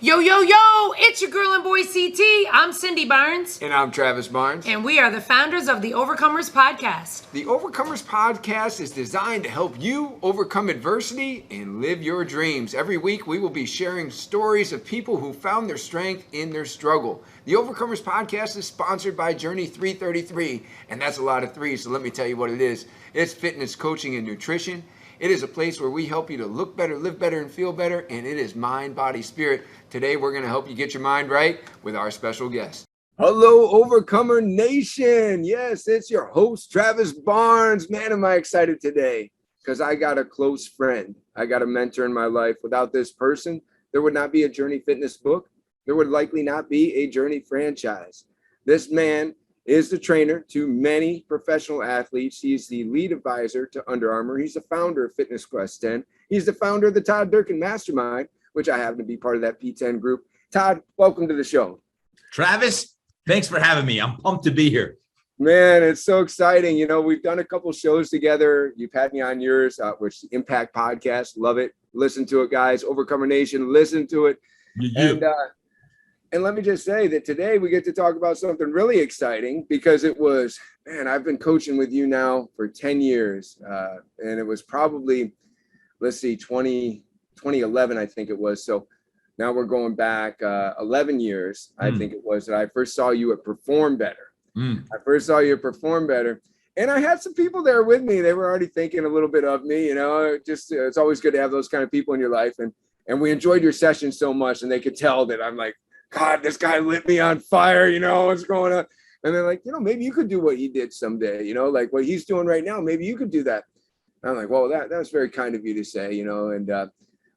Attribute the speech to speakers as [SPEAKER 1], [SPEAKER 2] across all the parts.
[SPEAKER 1] Yo, yo, yo, it's your girl and boy CT. I'm Cindy Barnes.
[SPEAKER 2] And I'm Travis Barnes.
[SPEAKER 1] And we are the founders of the Overcomers Podcast.
[SPEAKER 2] The Overcomers Podcast is designed to help you overcome adversity and live your dreams. Every week, we will be sharing stories of people who found their strength in their struggle. The Overcomers Podcast is sponsored by Journey 333, and that's a lot of threes, so let me tell you what it is. It's fitness, coaching, and nutrition. It is a place where we help you to look better, live better, and feel better, and it is mind, body, spirit. Today, we're going to help you get your mind right with our special guest. Hello, Overcomer Nation. Yes, it's your host, Travis Barnes. Man, am I excited today because I got a close friend. I got a mentor in my life. Without this person, there would not be a Journey Fitness book. There would likely not be a Journey franchise. This man is the trainer to many professional athletes. He's the lead advisor to Under Armour. He's the founder of Fitness Quest 10. He's the founder of the Todd Durkin Mastermind, which I happen to be part of that P10 group. Todd, welcome to the show.
[SPEAKER 3] Travis, thanks for having me. I'm pumped to be here.
[SPEAKER 2] Man, it's so exciting. You know, we've done a couple shows together. You've had me on yours, which is the Impact Podcast. Love it. Listen to it, guys. Overcomer Nation, listen to it. And let me just say that today we get to talk about something really exciting because it was, man, I've been coaching with you now for 10 years. And it was probably, 2011, I think it was. So now we're going back 11 years, I think it was, that I first saw you at Perform Better. I first saw you at Perform Better. And I had some people there with me. They were already thinking a little bit of me, you know, just it's always good to have those kind of people in your life. And we enjoyed your session so much, and they could tell that I'm like, God, this guy lit me on fire, you know, what's going on? And they're like, you know, maybe you could do what he did someday, you know, like what he's doing right now, maybe you could do that. And I'm like, well, that's very kind of you to say, you know, and,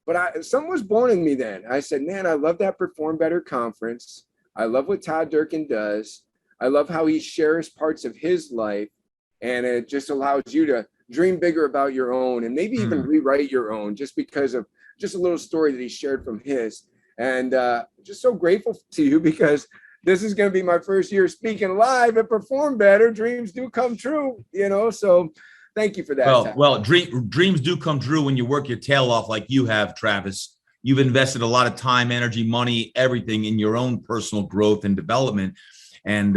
[SPEAKER 2] but something was born in me then. I said, man, I love that Perform Better conference. I love what Todd Durkin does. I love how he shares parts of his life, and it just allows you to dream bigger about your own and maybe even rewrite your own just because of just a little story that he shared from his. And just so grateful to you because this is going to be my first year speaking live at Perform Better. Dreams do come true, you know, so thank you for that.
[SPEAKER 3] Well, dreams do come true when you work your tail off like you have, Travis. You've invested a lot of time, energy, money, everything in your own personal growth and development. And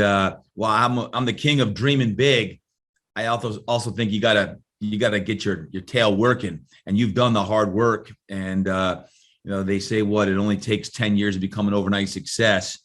[SPEAKER 3] while I'm the king of dreaming big, I also think you gotta get your tail working, and you've done the hard work. And you know, they say it only takes 10 years to become an overnight success.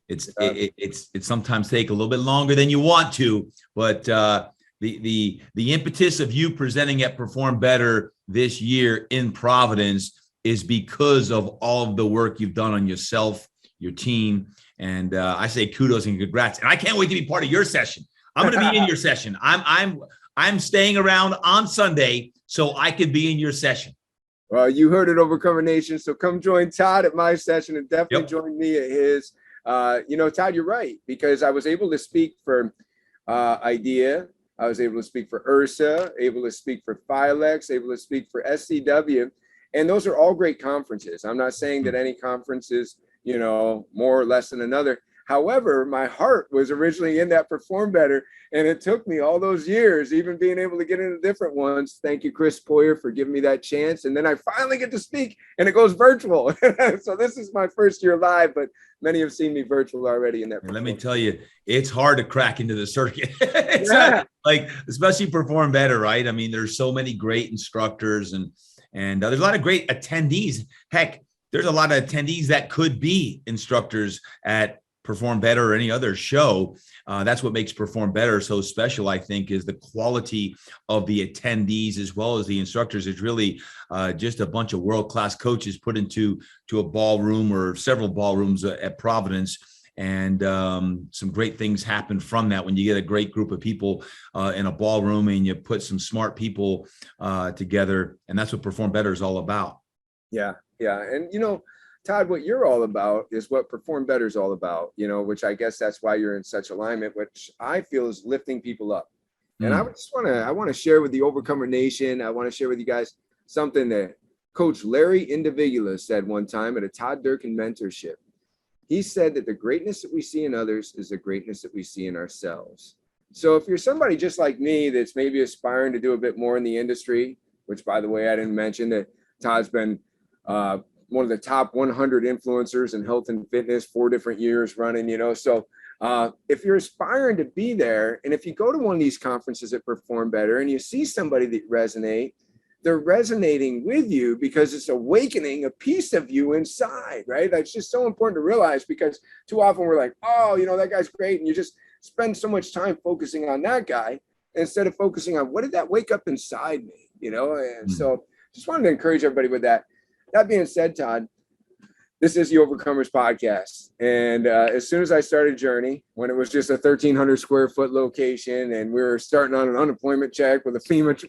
[SPEAKER 3] It's sometimes take a little bit longer than you want to, but the impetus of you presenting at Perform Better this year in Providence is because of all of the work you've done on yourself, your team. And I say kudos and congrats. And I can't wait to be part of your session. I'm going to be in your session. I'm staying around on Sunday so I could be in your session.
[SPEAKER 2] Well, you heard it, Overcomer Nation. So come join Todd at my session and definitely join me at his. You know, Todd, you're right, because I was able to speak for IDEA. I was able to speak for URSA, able to speak for PHYLEX, able to speak for SCW. And those are all great conferences. I'm not saying that any conference is, you know, more or less than another. However, my heart was originally in that Perform Better, and it took me all those years, even being able to get into different ones. Thank you, Chris Poyer, for giving me that chance. And then I finally get to speak, and it goes virtual. So this is my first year live, but many have seen me virtual already in that.
[SPEAKER 3] Let me tell you, it's hard to crack into the circuit. Like, especially Perform Better, right? I mean, there's so many great instructors, and there's a lot of great attendees. Heck, there's a lot of attendees that could be instructors at Perform Better or any other show. That's what makes Perform Better so special, I think, is the quality of the attendees as well as the instructors. It's really just a bunch of world-class coaches put into a ballroom or several ballrooms at Providence. And some great things happen from that when you get a great group of people in a ballroom and you put some smart people together. And that's what Perform Better is all about.
[SPEAKER 2] Yeah. And, you know, Todd, what you're all about is what Perform Better is all about, you know, which I guess that's why you're in such alignment, which I feel is lifting people up. And I want to share with the Overcomer Nation. I want to share with you guys something that Coach Larry Individualis said one time at a Todd Durkin mentorship. He said that the greatness that we see in others is the greatness that we see in ourselves. So if you're somebody just like me that's maybe aspiring to do a bit more in the industry, which, by the way, I didn't mention that Todd's been one of the top 100 influencers in health and fitness, 4 different years running, so if you're aspiring to be there, and if you go to one of these conferences that Perform Better and you see somebody that they're resonating with you because it's awakening a piece of you inside, right? That's just so important to realize, because too often we're like, oh, that guy's great. And you just spend so much time focusing on that guy instead of focusing on what did that wake up inside me, And so just wanted to encourage everybody with that. That being said, Todd, this is the Overcomers podcast. And as soon as I started Journey, when it was just a 1,300 square foot location and we were starting on an unemployment check with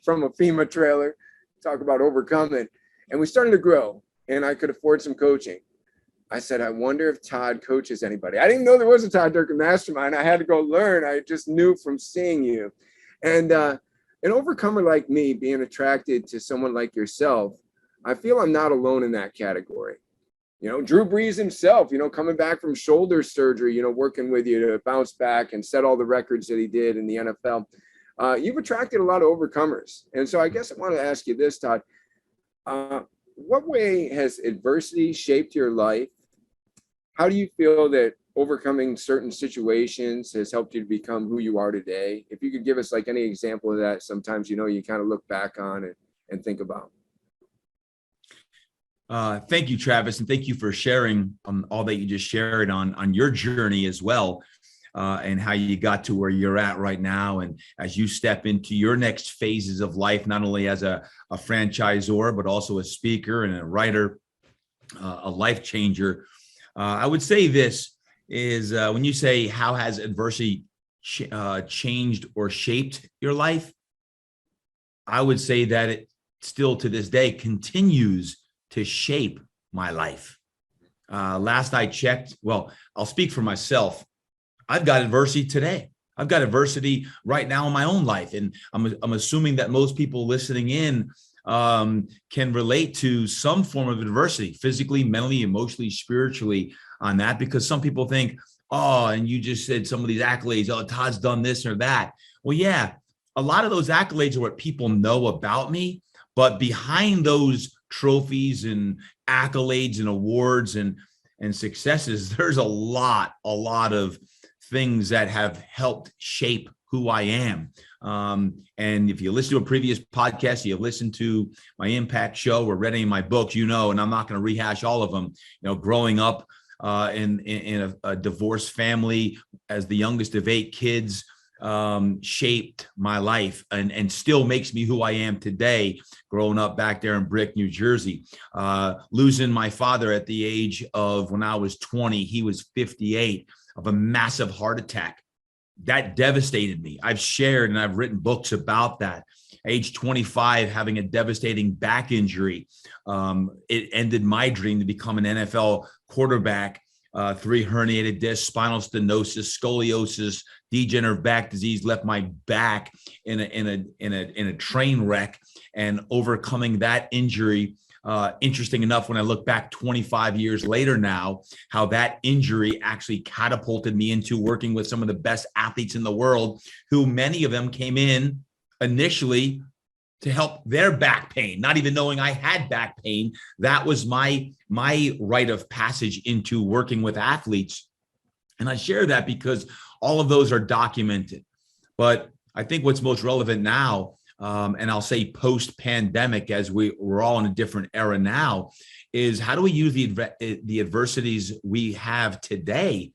[SPEAKER 2] from a FEMA trailer, talk about overcoming, and we started to grow and I could afford some coaching. I said, I wonder if Todd coaches anybody. I didn't know there was a Todd Durkin Mastermind. I had to go learn. I just knew from seeing you. And an overcomer like me being attracted to someone like yourself, I feel I'm not alone in that category. Drew Brees himself, coming back from shoulder surgery, working with you to bounce back and set all the records that he did in the NFL. You've attracted a lot of overcomers. And so I guess I want to ask you this, Todd. What way has adversity shaped your life? How do you feel that overcoming certain situations has helped you to become who you are today? If you could give us like any example of that, sometimes, you kind of look back on and think about.
[SPEAKER 3] Thank you, Travis, and thank you for sharing all that you just shared on your journey as well, and how you got to where you're at right now. And as you step into your next phases of life, not only as a franchisor, but also a speaker and a writer, a life changer. I would say this is when you say, how has adversity changed or shaped your life? I would say that it still to this day continues to shape my life. Last I checked, well, I'll speak for myself. I've got adversity today. I've got adversity right now in my own life. And I'm assuming that most people listening in can relate to some form of adversity, physically, mentally, emotionally, spiritually on that, because some people think, oh, and you just said some of these accolades, oh, Todd's done this or that. Well, yeah, a lot of those accolades are what people know about me, but behind those trophies and accolades and awards and successes, there's a lot of things that have helped shape who I am. And if you listen to a previous podcast, you've listened to my impact show or read any of my books, and I'm not going to rehash all of them. Growing up in a divorced family as the youngest of 8 kids, shaped my life and still makes me who I am today, growing up back there in Brick, New Jersey. Losing my father at the age of, when I was 20, he was 58, of a massive heart attack. That devastated me. I've shared and I've written books about that. Age 25, having a devastating back injury. It ended my dream to become an NFL quarterback. 3 herniated discs, spinal stenosis, scoliosis, degenerative back disease, left my back in a train wreck, and overcoming that injury. Interesting enough, when I look back 25 years later now, how that injury actually catapulted me into working with some of the best athletes in the world, who many of them came in initially to help their back pain, not even knowing I had back pain. That was my rite of passage into working with athletes. And I share that because all of those are documented. But I think what's most relevant now, and I'll say post-pandemic, as we're all in a different era now, is how do we use the adversities we have today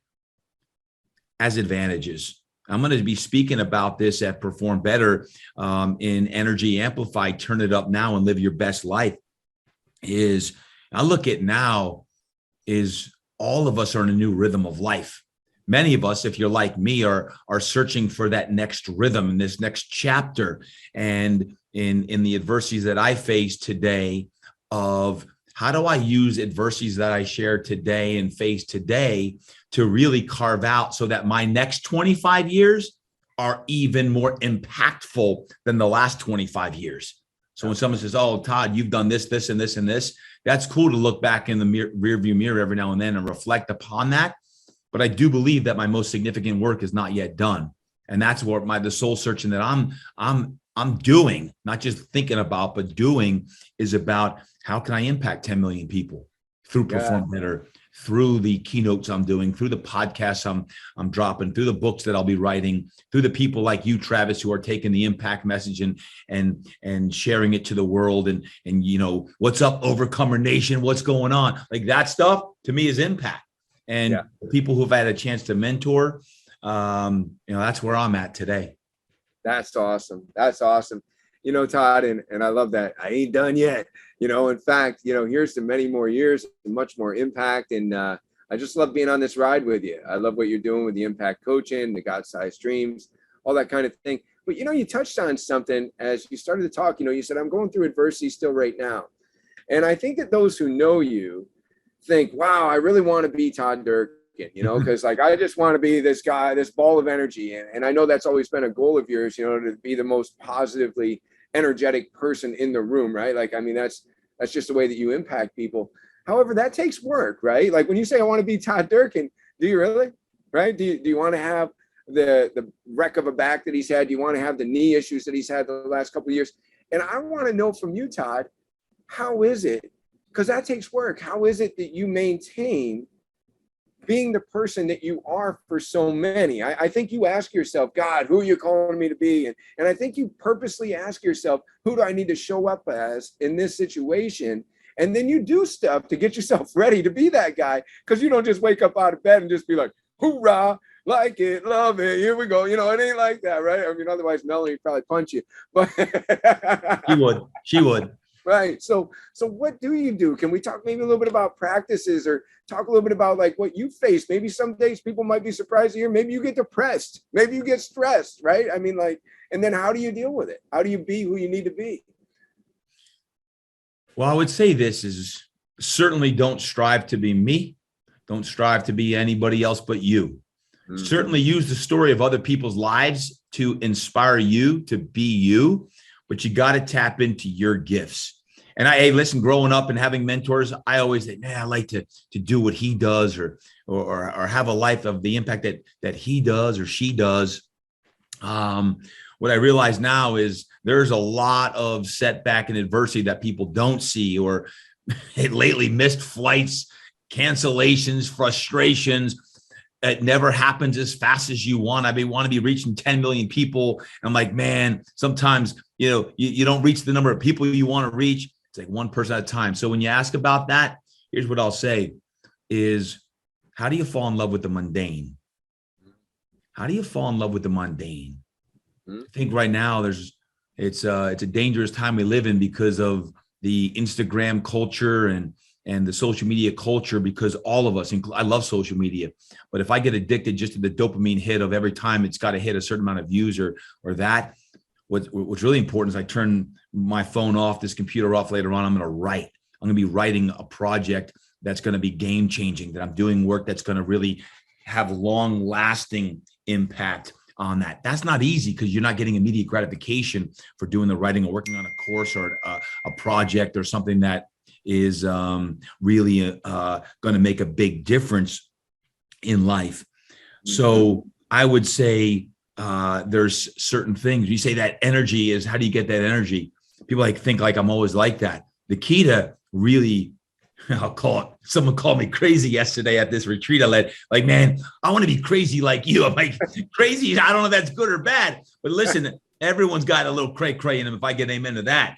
[SPEAKER 3] as advantages? I'm going to be speaking about this at Perform Better in Energy Amplified, Turn It Up Now and Live Your Best Life. I look at now is all of us are in a new rhythm of life. Many of us, if you're like me, are searching for that next rhythm in this next chapter. And in the adversities that I face today, of how do I use adversities that I share today and face today to really carve out so that my next 25 years are even more impactful than the last 25 years. So when someone says, oh, Todd, you've done this, this, and this, and this, that's cool to look back in the rearview mirror every now and then and reflect upon that. But I do believe that my most significant work is not yet done. And that's what the soul searching that I'm doing, not just thinking about, but doing, is about how can I impact 10 million people, through Perform Better, through the keynotes I'm doing, through the podcasts I'm dropping, through the books that I'll be writing, through the people like you, Travis, who are taking the impact message and sharing it to the world. And you know, what's up, Overcomer Nation? What's going on? Like that stuff to me is impact. And people who've had a chance to mentor, you know, that's where I'm at today.
[SPEAKER 2] That's awesome. That's awesome. You know, Todd, and I love that. I ain't done yet. You know, in fact, you know, here's to many more years and much more impact. And I just love being on this ride with you. I love what you're doing with the impact coaching, the God-sized dreams, all that kind of thing. But, you know, you touched on something as you started to talk. You know, you said, I'm going through adversity still right now. And I think that those who know you think, wow, I really want to be Todd Durkin. You know, because like I just want to be this guy, this ball of energy. And I know that's always been a goal of yours, you know, to be the most positively energetic person in the room, right? Like, I mean, that's just the way that you impact people. However, that takes work, right? Like when you say I want to be Todd Durkin, do you really? Right? Do you want to have the wreck of a back that he's had? Do you want to have the knee issues that he's had the last couple of years? And I want to know from you, Todd, how is it? Because that takes work. How is it that you maintain being the person that you are for so many? I think you ask yourself, God, who are you calling me to be? And I think you purposely ask yourself, who do I need to show up as in this situation? And then you do stuff to get yourself ready to be that guy, because you don't just wake up out of bed and just be like, hoorah, like it, love it, here we go. You know, it ain't like that, right? I mean, otherwise Melanie would probably punch you. But
[SPEAKER 3] She would.
[SPEAKER 2] Right. So what do you do? Can we talk maybe a little bit about practices, or talk a little bit about like what you face? Maybe some days people might be surprised to hear, maybe you get depressed, maybe you get stressed, right? I mean, like, and then how do you deal with it? How do you be who you need to be?
[SPEAKER 3] Well, I would say this is certainly don't strive to be me. Don't strive to be anybody else but you. Mm-hmm. Certainly use the story of other people's lives to inspire you to be you, but you got to tap into your gifts. And listen, growing up and having mentors, I always say, man, I like to do what he does, or have a life of the impact that he does or she does. What I realize now is there's a lot of setback and adversity that people don't see, or lately missed flights, cancellations, frustrations. It never happens as fast as you want. I want to be reaching 10 million people. And I'm like, man, sometimes, you know, you don't reach the number of people you want to reach. It's like one person at a time. So when you ask about that, here's what I'll say is, how do you fall in love with the mundane? How do you fall in love with the mundane? I think right now it's a dangerous time we live in because of the Instagram culture and the social media culture, because all of us, I love social media, but if I get addicted just to the dopamine hit of every time it's got to hit a certain amount of views or that, what's really important is I turn my phone off, this computer off later on. I'm going to write. I'm going to be writing a project that's going to be game changing, that I'm doing work that's going to really have long lasting impact on that. That's not easy because you're not getting immediate gratification for doing the writing or working on a course or a project or something that is really going to make a big difference in life. So I would say there's certain things. You say that energy is, how do you get that energy? People think I'm always like that. The key to really, someone called me crazy yesterday at this retreat I led. Like, man, I want to be crazy like you. I'm like, crazy, I don't know if that's good or bad, but listen, everyone's got a little cray in them. If I get amen to that,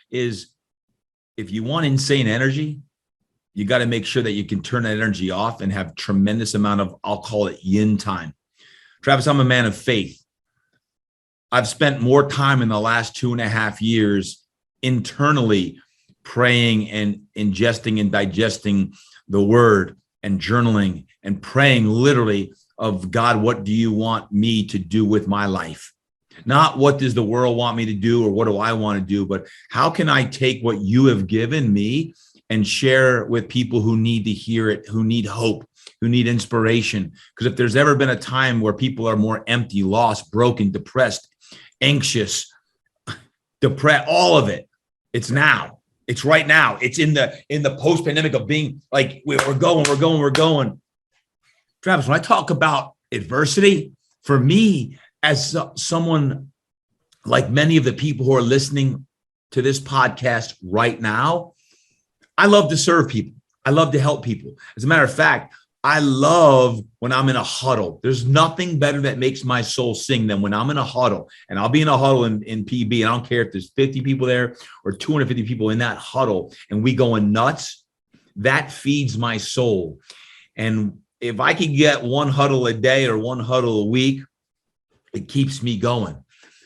[SPEAKER 3] is if you want insane energy, you got to make sure that you can turn that energy off and have tremendous amount of, I'll call it yin time. Travis, I'm a man of faith. I've spent more time in the last 2.5 years internally praying and ingesting and digesting the word and journaling and praying literally of, God, what do you want me to do with my life? Not what does the world want me to do or what do I want to do, but how can I take what you have given me and share with people who need to hear it, who need hope, who need inspiration? Because if there's ever been a time where people are more empty, lost, broken, depressed, anxious, all of it, it's now. It's right now. It's in the post-pandemic of being like, we're going. Travis, when I talk about adversity, for me, as someone like many of the people who are listening to this podcast right now, I love to serve people. I love to help people. As a matter of fact, I love when I'm in a huddle. There's nothing better that makes my soul sing than when I'm in a huddle, and I'll be in a huddle in PB, and I don't care if there's 50 people there or 250 people in that huddle, and we going nuts. That feeds my soul. And if I could get one huddle a day or one huddle a week, it keeps me going.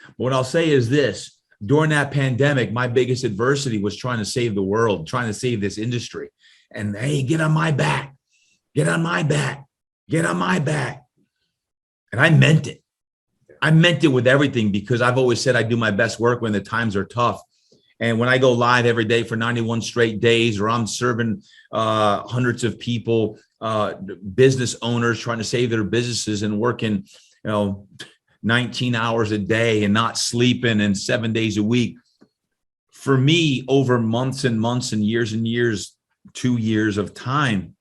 [SPEAKER 3] But what I'll say is this: during that pandemic, my biggest adversity was trying to save the world, trying to save this industry. And hey, get on my back. Get on my back. Get on my back. And I meant it. I meant it with everything, because I've always said I do my best work when the times are tough. And when I go live every day for 91 straight days, or I'm serving hundreds of people, business owners trying to save their businesses and working, 19 hours a day and not sleeping and 7 days a week. For me, over months and months and years, 2 years of time,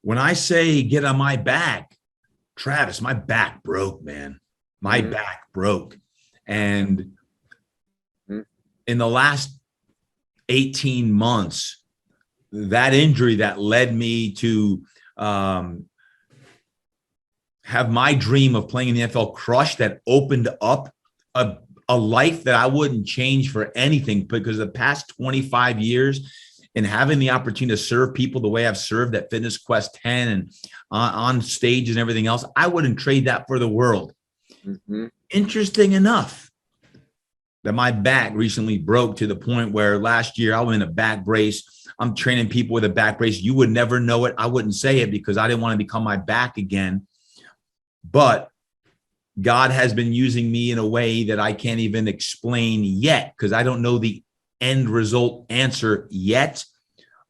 [SPEAKER 3] when I say get on my back, Travis, my back broke, man. My back broke. And in the last 18 months, that injury that led me to have my dream of playing in the NFL crushed, that opened up a life that I wouldn't change for anything, because the past 25 years, and having the opportunity to serve people the way I've served at Fitness Quest 10 and on stage and everything else, I wouldn't trade that for the world. Interesting enough that my back recently broke to the point where last year I was in a back brace. I'm training people with a back brace. You would never know it. I wouldn't say it because I didn't want to become my back again. But God has been using me in a way that I can't even explain yet, because I don't know the end result answer yet,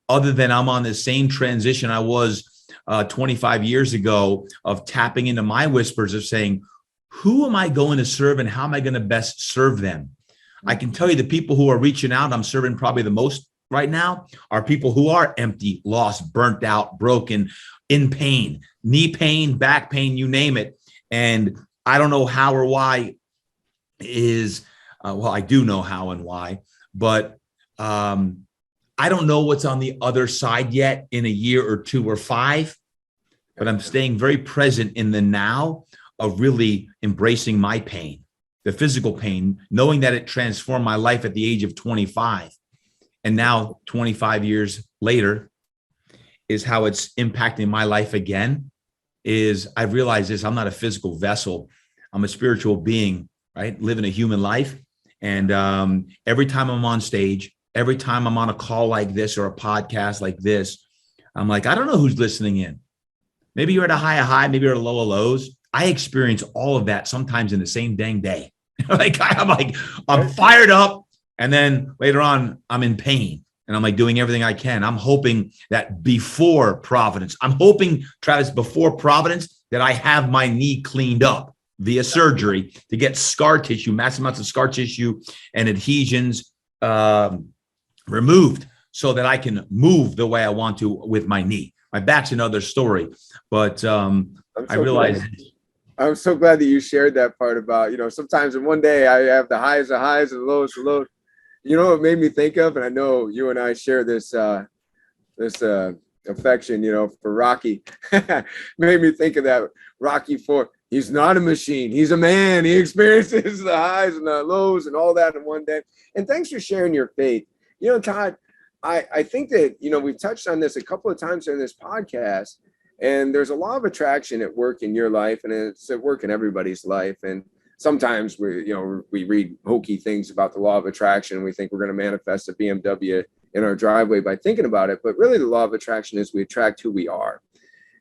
[SPEAKER 3] other than I'm on the same transition I was 25 years ago, of tapping into my whispers of saying, who am I going to serve and how am I going to best serve them? I can tell you the people who are reaching out, I'm serving probably the most right now, are people who are empty, lost, burnt out, broken, in pain, knee pain, back pain, you name it. And I don't know how or why is, well, I do know how and why, but I don't know what's on the other side yet in a year or 2 or 5, but I'm staying very present in the now of really embracing my pain, the physical pain, knowing that it transformed my life at the age of 25. And now 25 years later is how it's impacting my life again. Is I've realized this: I'm not a physical vessel. I'm a spiritual being, right? Living a human life. And every time I'm on stage, every time I'm on a call like this or a podcast like this, I'm like, I don't know who's listening in. Maybe you're at a high, maybe you're at a low of lows. I experience all of that sometimes in the same dang day. I'm fired up. And then later on, I'm in pain. And I'm like doing everything I can. I'm hoping that before Providence, Travis, before Providence, that I have my knee cleaned up via surgery to get scar tissue, massive amounts of scar tissue and adhesions removed, so that I can move the way I want to with my knee. My back's another story, but I realized.
[SPEAKER 2] I'm so glad that you shared that part about, sometimes in one day I have the highs and the lows and lows. You know what it made me think of, and I know you and I share this affection, for Rocky. Made me think of that Rocky 4. He's not a machine. He's a man. He experiences the highs and the lows and all that in one day. And thanks for sharing your faith. Todd, I think that, we've touched on this a couple of times in this podcast, and there's a law of attraction at work in your life, and it's at work in everybody's life. And sometimes we read hokey things about the law of attraction, and we think we're going to manifest a BMW in our driveway by thinking about it. But really, the law of attraction is we attract who we are.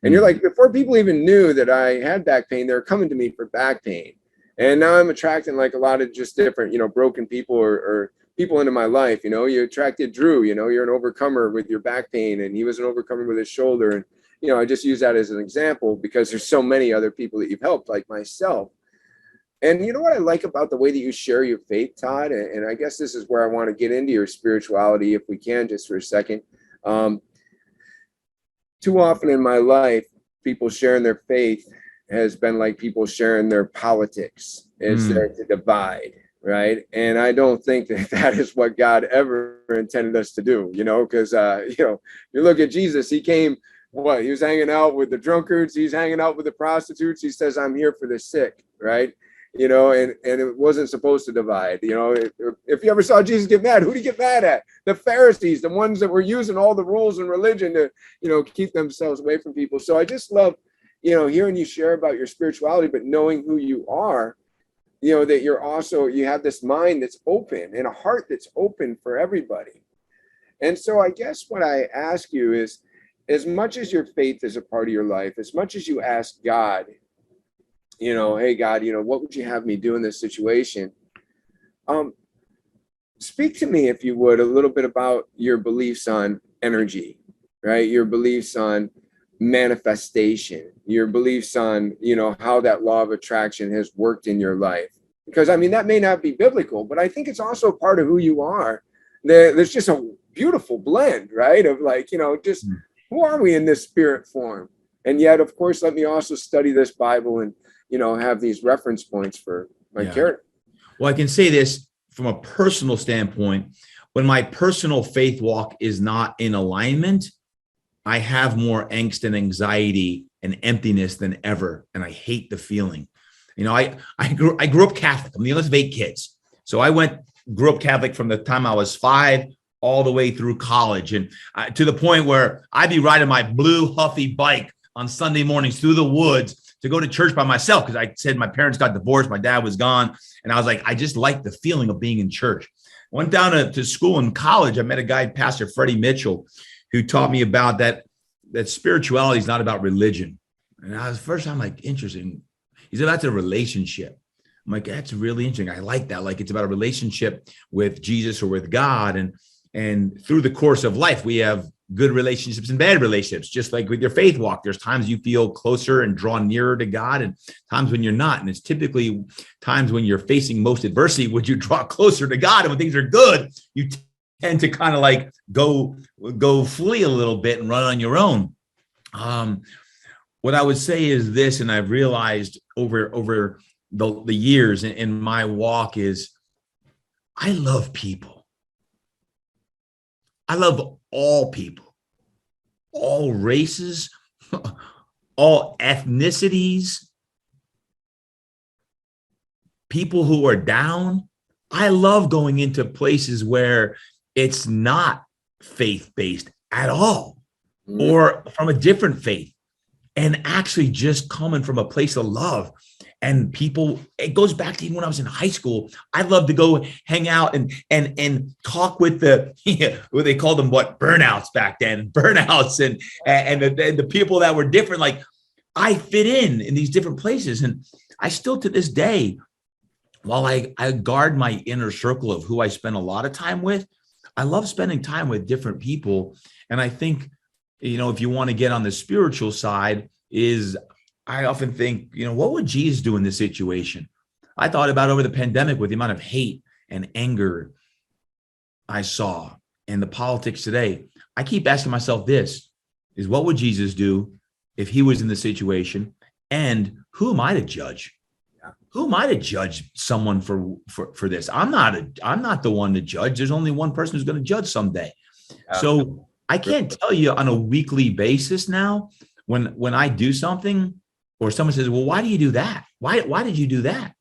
[SPEAKER 2] And you're like, before people even knew that I had back pain, they were coming to me for back pain. And now I'm attracting like a lot of just different, broken people or people into my life. You attracted Drew, you're an overcomer with your back pain, and he was an overcomer with his shoulder. And, I just use that as an example because there's so many other people that you've helped, like myself. And you know what I like about the way that you share your faith, Todd? And I guess this is where I want to get into your spirituality, if we can, just for a second. Too often in my life, people sharing their faith has been like people sharing their politics. It's there to divide. right? And I don't think that that is what God ever intended us to do, because, you look at Jesus, he came, he was hanging out with the drunkards, he's hanging out with the prostitutes. He says, I'm here for the sick, right? And it wasn't supposed to divide. If you ever saw Jesus get mad, who did he get mad at? The Pharisees, the ones that were using all the rules in religion to, keep themselves away from people. So I just love, hearing you share about your spirituality, but knowing who you are, that you have this mind that's open and a heart that's open for everybody. And so I guess what I ask you is, as much as your faith is a part of your life, as much as you ask God, hey, God, what would you have me do in this situation? Speak to me, if you would, a little bit about your beliefs on energy, right? Your beliefs on manifestation, your beliefs on, how that law of attraction has worked in your life. Because, that may not be biblical, but I think it's also part of who you are. There's just a beautiful blend, right? Of just who are we in this spirit form? And yet, of course, let me also study this Bible and, have these reference points for my character.
[SPEAKER 3] Well, I can say this from a personal standpoint. When my personal faith walk is not in alignment, I have more angst and anxiety and emptiness than ever. And I hate the feeling. I grew up Catholic. I'm the youngest of 8 kids. So I grew up Catholic from the time I was 5 all the way through college. And to the point where I'd be riding my blue Huffy bike on Sunday mornings through the woods to go to church by myself, because I said my parents got divorced, my dad was gone, and I was like, I just like the feeling of being in church. I went down to school in college. I met a guy, Pastor Freddie Mitchell, who taught me about that spirituality is not about religion. And I was first time like, interesting. He said that's a relationship. I'm like, that's really interesting. I like that. Like it's about a relationship with Jesus or with God. And through the course of life, we have good relationships and bad relationships, just like with your faith walk. There's times you feel closer and drawn nearer to God and times when you're not. And it's typically times when you're facing most adversity, would you draw closer to God? And when things are good, you tend to kind of like go flee a little bit and run on your own. What I would say is this, and I've realized over the years in my walk is I love people. I love all people, all races, all ethnicities, people who are down. I love going into places where it's not faith-based at all, or from a different faith, and actually just coming from a place of love. And people, it goes back to even when I was in high school. I love to go hang out and talk with what they called them, burnouts back then, burnouts and the people that were different. Like I fit in these different places. And I still to this day, while I guard my inner circle of who I spend a lot of time with, I love spending time with different people. And I think, if you want to get on the spiritual side I often think, what would Jesus do in this situation? I thought about over the pandemic with the amount of hate and anger I saw and the politics today. I keep asking myself what would Jesus do if he was in the situation? And who am I to judge? Who am I to judge someone for this? I'm not the one to judge. There's only one person who's going to judge someday. So I can't tell you on a weekly basis now when I do something, or someone says, well, why do you do that? Why did you do that?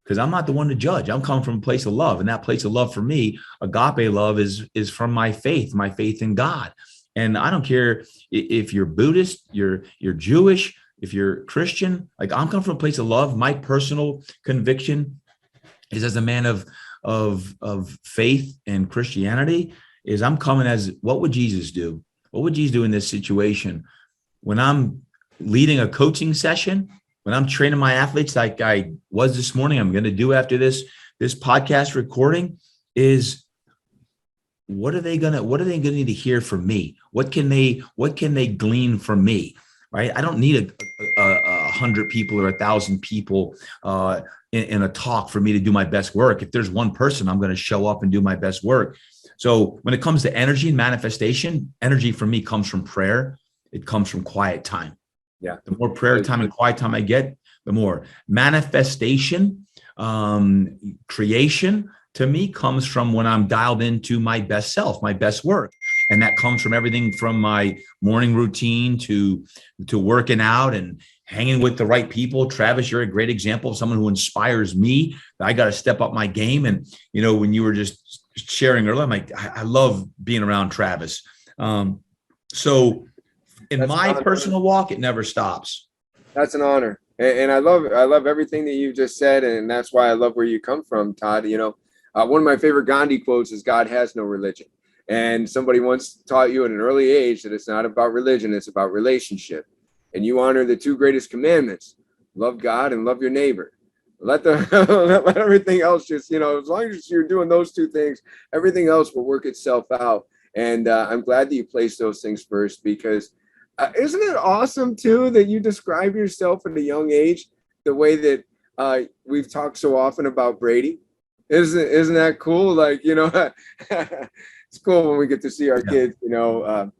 [SPEAKER 3] Because I'm not the one to judge. I'm coming from a place of love. And that place of love for me, agape love, is from my faith in God. And I don't care if you're Buddhist, you're Jewish, if you're Christian, like I'm coming from a place of love. My personal conviction is, as a man of faith and Christianity, is I'm coming as, what would Jesus do? What would Jesus do in this situation? When I'm leading a coaching session, when I'm training my athletes like I was this morning, I'm going to do after this podcast recording, is what are they going to need to hear from me? What can they glean from me? Right? I don't need a 100 people or 1,000 people in a talk for me to do my best work. If there's one person, I'm going to show up and do my best work. So when it comes to energy and manifestation, energy for me comes from prayer. It comes from quiet time. Yeah. The more prayer time and quiet time I get, the more manifestation. Creation to me comes from when I'm dialed into my best self, my best work. And that comes from everything from my morning routine to working out and hanging with the right people. Travis, you're a great example of someone who inspires me. I got to step up my game. And, you know, when you were just sharing earlier, I'm like, I love being around Travis. So in my personal walk, it never stops.
[SPEAKER 2] That's an honor. And I love everything that you just said. And that's why I love where you come from, Todd. You know, one of my favorite Gandhi quotes is God has no religion. And somebody once taught you at an early age that it's not about religion, it's about relationship. And you honor the two greatest commandments, love God and love your neighbor. Let everything else just, you know, as long as you're doing those two things, everything else will work itself out. And I'm glad that you placed those things first, because isn't it awesome too that you describe yourself at a young age the way that we've talked so often about Brady? Isn't that cool? Like, you know, it's cool when we get to see our kids, you know.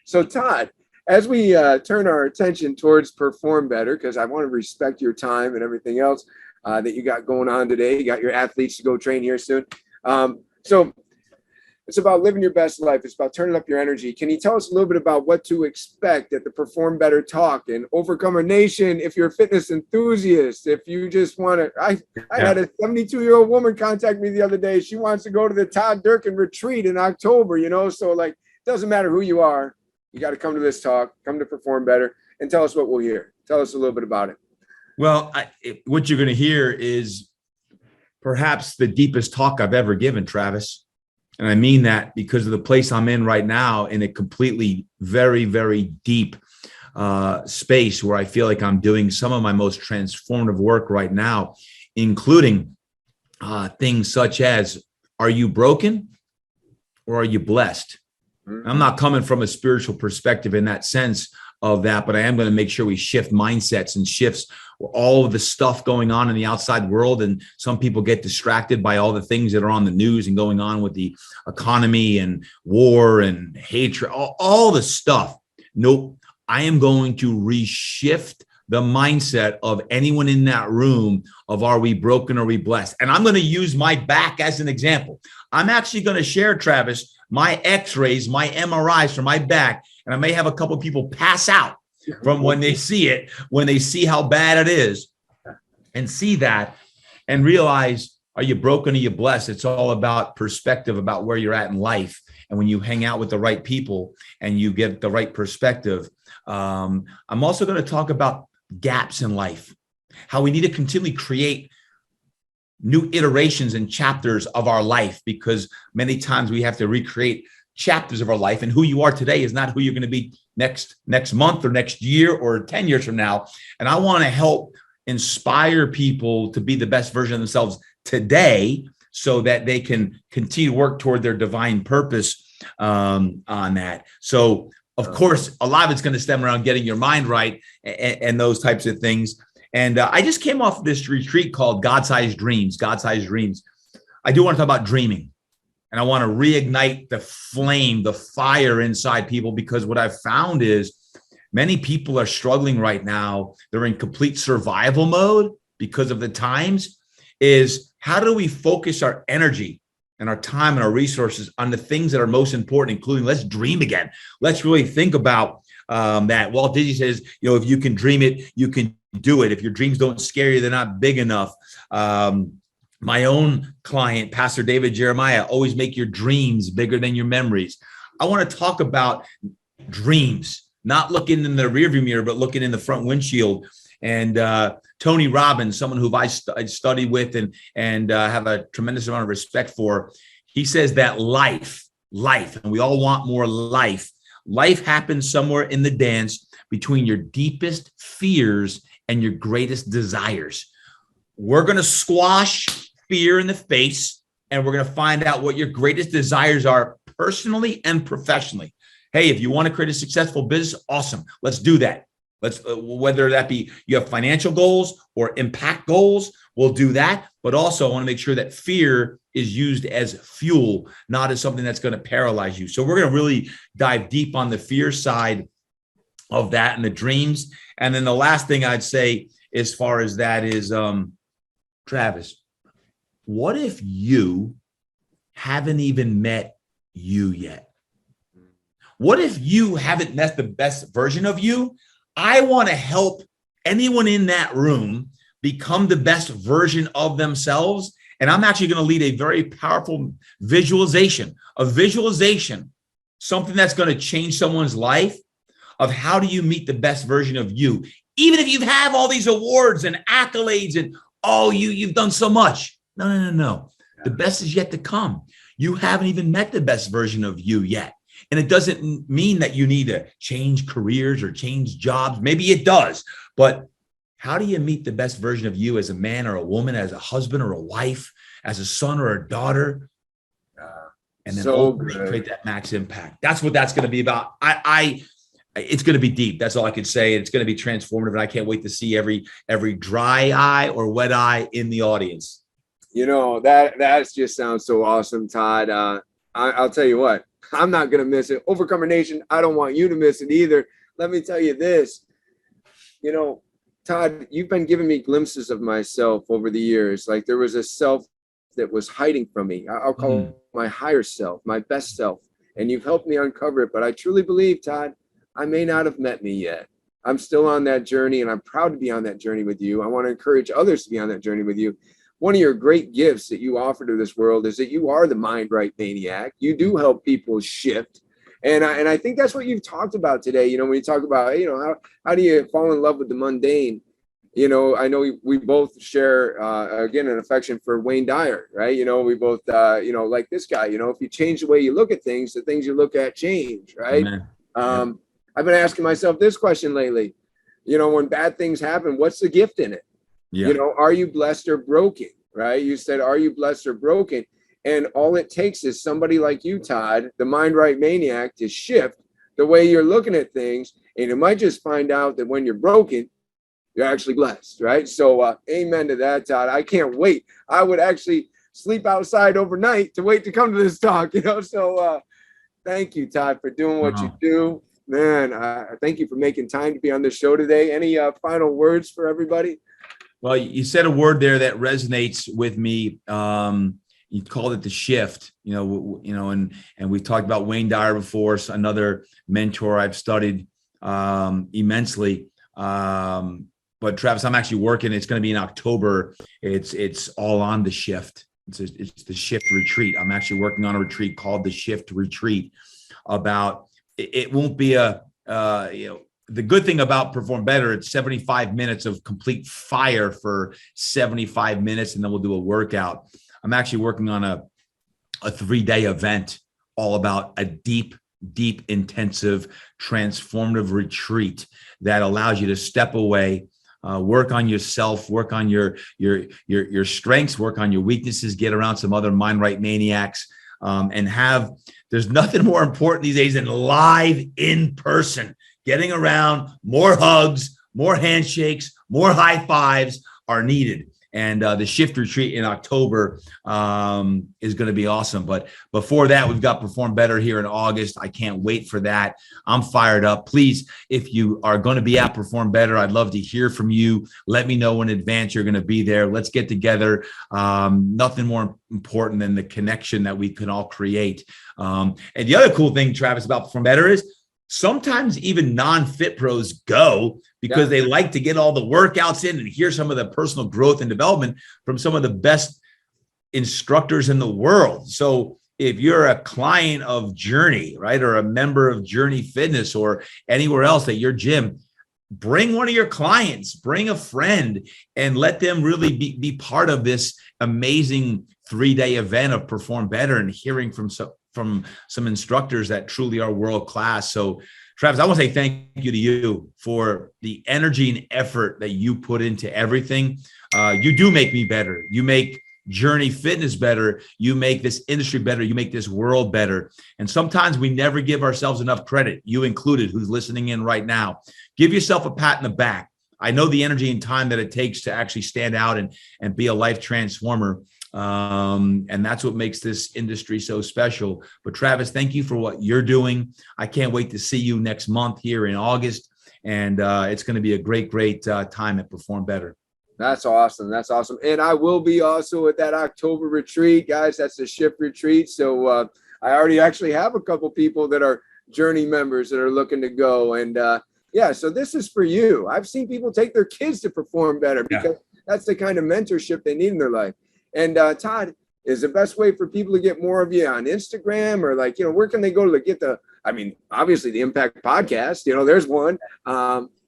[SPEAKER 2] So Todd, as we turn our attention towards Perform Better, because I want to respect your time and everything else that you got going on today. You got your athletes to go train here soon. So it's about living your best life. It's about turning up your energy. Can you tell us a little bit about what to expect at the Perform Better Talk and Overcomer Nation? If you're a fitness enthusiast, if you just want to, I had a 72-year-old woman contact me the other day. She wants to go to the Todd Durkin retreat in October, you know, so like, it doesn't matter who you are. You got to come to this talk, come to Perform Better, and tell us what we'll hear. Tell us a little bit about it.
[SPEAKER 3] Well, what you're going to hear is perhaps the deepest talk I've ever given, Travis. And I mean that because of the place I'm in right now, in a completely very, very deep space where I feel like I'm doing some of my most transformative work right now, including things such as, are you broken or are you blessed? Mm-hmm. I'm not coming from a spiritual perspective in that sense of that, but I am going to make sure we shift mindsets and shifts all of the stuff going on in the outside world. And some people get distracted by all the things that are on the news and going on with the economy and war and hatred, all the stuff. Nope. I am going to reshift the mindset of anyone in that room of, are we broken or are we blessed? And I'm going to use my back as an example. I'm actually going to share, Travis, my x-rays, my MRIs for my back. And I may have a couple of people pass out from when they see it, when they see how bad it is, and see that and realize, are you broken or are you blessed? It's all about perspective, about where you're at in life. And when you hang out with the right people and you get the right perspective, I'm also going to talk about gaps in life, how we need to continually create new iterations and chapters of our life, because many times we have to recreate chapters of our life, and who you are today is not who you're going to be next month or next year or 10 years from now. And I want to help inspire people to be the best version of themselves today so that they can continue to work toward their divine purpose on that. So of course, a lot of it's going to stem around getting your mind right and those types of things. And I just came off this retreat called God-Sized Dreams, God-Sized Dreams. I do want to talk about dreaming. And I want to reignite the flame, the fire inside people, because what I've found is many people are struggling right now. They're in complete survival mode because of the times. Is how do we focus our energy and our time and our resources on the things that are most important, including let's dream again. Let's really think about that. Walt Disney says, you know, if you can dream it, you can do it. If your dreams don't scare you, they're not big enough. My own client, Pastor David Jeremiah, always make your dreams bigger than your memories. I want to talk about dreams, not looking in the rearview mirror, but looking in the front windshield. And Tony Robbins, someone who I studied with and have a tremendous amount of respect for, he says that life, and we all want more life. Life happens somewhere in the dance between your deepest fears and your greatest desires. We're going to squash fear in the face, and we're going to find out what your greatest desires are personally and professionally. Hey, if you want to create a successful business, awesome. Let's do that. Let's whether that be you have financial goals or impact goals, we'll do that. But also I want to make sure that fear is used as fuel, not as something that's going to paralyze you. So we're going to really dive deep on the fear side of that and the dreams. And then the last thing I'd say as far as that is, Travis, what if you haven't even met you yet? What if you haven't met the best version of you? I want to help anyone in that room become the best version of themselves. And I'm actually going to lead a very powerful visualization, something that's going to change someone's life, of how do you meet the best version of you? Even if you have all these awards and accolades and, oh, you've done so much. No. The best is yet to come. You haven't even met the best version of you yet. And it doesn't mean that you need to change careers or change jobs. Maybe it does. But how do you meet the best version of you as a man or a woman, as a husband or a wife, as a son or a daughter? And then create that max impact. That's what that's going to be about. It's going to be deep. That's all I can say. It's going to be transformative. And I can't wait to see every dry eye or wet eye in the audience.
[SPEAKER 2] That just sounds so awesome, Todd. I'll tell you what, I'm not going to miss it. Overcomer Nation, I don't want you to miss it either. Let me tell you this, Todd, you've been giving me glimpses of myself over the years. Like there was a self that was hiding from me. I'll call it my higher self, my best self. And you've helped me uncover it. But I truly believe, Todd, I may not have met me yet. I'm still on that journey, and I'm proud to be on that journey with you. I want to encourage others to be on that journey with you. One of your great gifts that you offer to this world is that you are the mind right maniac. You do help people shift. And I think that's what you've talked about today. When you talk about, how do you fall in love with the mundane? I know we both share, again, an affection for Wayne Dyer, right? We both, like this guy, if you change the way you look at things, the things you look at change, right? I've been asking myself this question lately, when bad things happen, what's the gift in it? Yeah. Are you blessed or broken, right? You said, are you blessed or broken? And all it takes is somebody like you, Todd, the mind right maniac, to shift the way you're looking at things. And you might just find out that when you're broken, you're actually blessed, right? So amen to that, Todd. I can't wait. I would actually sleep outside overnight to wait to come to this talk, So thank you, Todd, for doing what you do. Man, thank you for making time to be on the show today. Any final words for everybody?
[SPEAKER 3] Well, you said a word there that resonates with me. You called it the shift, and we've talked about Wayne Dyer before, so another mentor I've studied immensely. But Travis, I'm actually working. It's going to be in October. It's all on the shift. It's the shift retreat. I'm actually working on a retreat called the Shift Retreat. About it won't be the good thing about Perform Better, it's 75 minutes of complete fire for 75 minutes, and then we'll do a workout. I'm actually working on a 3-day event all about a deep, intensive, transformative retreat that allows you to step away, work on yourself, work on your strengths, work on your weaknesses, get around some other mind right maniacs, and there's nothing more important these days than live in person. Getting around, more hugs, more handshakes, more high fives are needed. And the Shift Retreat in October is going to be awesome. But before that, we've got Perform Better here in August. I can't wait for that. I'm fired up. Please, if you are going to be at Perform Better, I'd love to hear from you. Let me know in advance you're going to be there. Let's get together. Nothing more important than the connection that we can all create. And the other cool thing, Travis, about Perform Better is sometimes even non-fit pros go because they like to get all the workouts in and hear some of the personal growth and development from some of the best instructors in the world. So if you're a client of Journey, right, or a member of Journey Fitness or anywhere else at your gym, bring one of your clients, bring a friend, and let them really be part of this amazing 3-day event of Perform Better and hearing from some instructors that truly are world-class. So Travis, I want to say thank you to you for the energy and effort that you put into everything. You do make me better. You make Journey Fitness better. You make this industry better. You make this world better. And sometimes we never give ourselves enough credit, you included, who's listening in right now. Give yourself a pat in the back. I know the energy and time that it takes to actually stand out and be a life transformer. And that's what makes this industry so special. But Travis, thank you for what you're doing. I can't wait to see you next month here in August. And it's going to be a great time at Perform Better.
[SPEAKER 2] That's awesome. That's awesome. And I will be also at that October retreat, guys. That's the shift retreat. So I already actually have a couple people that are Journey members that are looking to go. And yeah, so this is for you. I've seen people take their kids to perform better because that's the kind of mentorship they need in their life. And Todd, is the best way for people to get more of you on Instagram, or like, where can they go to get obviously the Impact Podcast, there's one.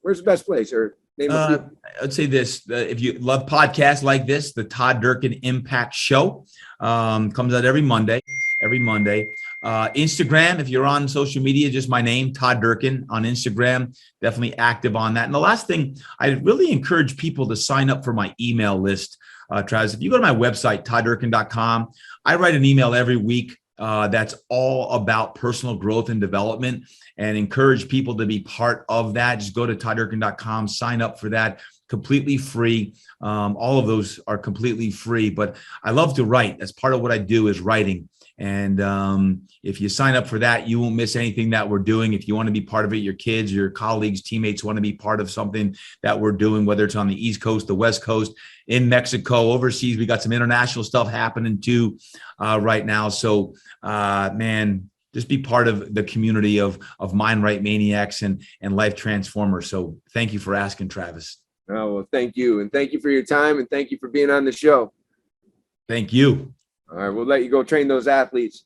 [SPEAKER 2] Where's the best place, or
[SPEAKER 3] I'd say this, if you love podcasts like this, the Todd Durkin Impact Show comes out every Monday. Instagram, if you're on social media, just my name, Todd Durkin on Instagram, definitely active on that. And the last thing, I really encourage people to sign up for my email list. Travis, if you go to my website, todddurkin.com, I write an email every week that's all about personal growth and development, and encourage people to be part of that. Just go to todddurkin.com, sign up for that, completely free. All of those are completely free, but I love to write. That's part of what I do, is writing. And if you sign up for that, you won't miss anything that we're doing. If you want to be part of it, your kids, your colleagues, teammates want to be part of something that we're doing, whether it's on the East Coast, the West Coast, in Mexico, overseas, we got some international stuff happening too right now. So, man, just be part of the community of Mind Right Maniacs and Life Transformers. So thank you for asking, Travis.
[SPEAKER 2] Oh, well, thank you. And thank you for your time. And thank you for being on the show.
[SPEAKER 3] Thank you.
[SPEAKER 2] All right, we'll let you go train those athletes.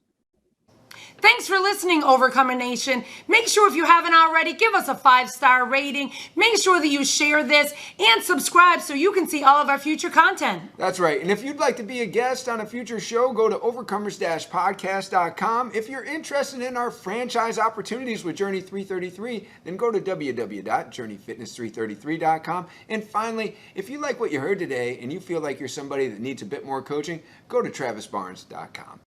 [SPEAKER 1] Thanks for listening, Overcomer Nation. Make sure, if you haven't already, give us a 5-star rating. Make sure that you share this and subscribe so you can see all of our future content.
[SPEAKER 2] That's right. And if you'd like to be a guest on a future show, go to overcomers-podcast.com. If you're interested in our franchise opportunities with Journey 333, then go to www.journeyfitness333.com. And finally, if you like what you heard today and you feel like you're somebody that needs a bit more coaching, go to travisbarnes.com.